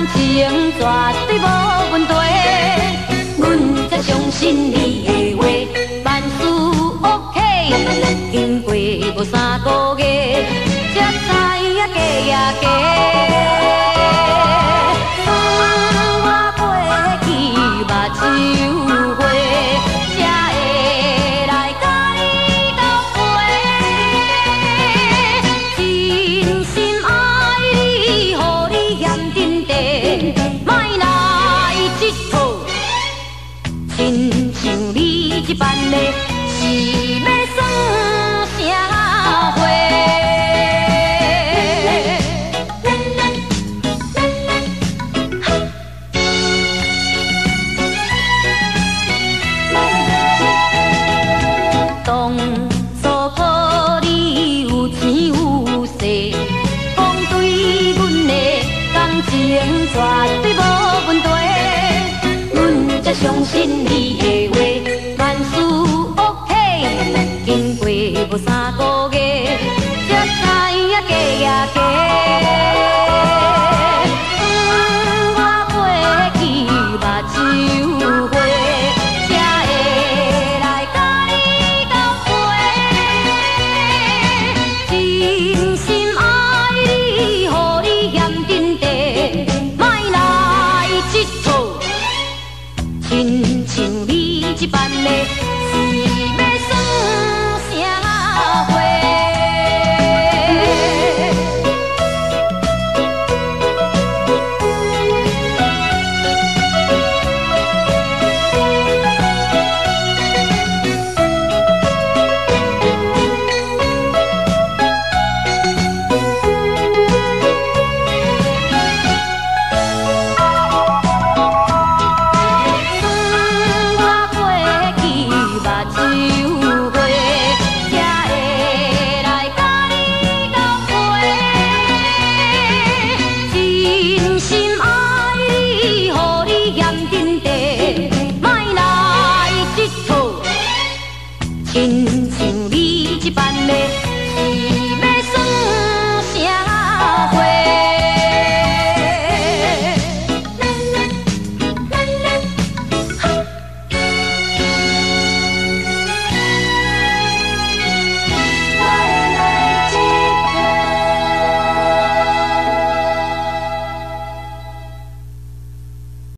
情绝对无问题。阮才相信你的话，万事 OK。经过无3个月，才知影假呀假。我飞去目睭花，才会来甲你斗陪。真心爱你，予你嫌真地，莫来佚佗。亲像你这般的，是要算啥货？当初靠你有钱有势，讲对阮的感情绝对无问题。阮才相信你的话，万事 OK。经过无3个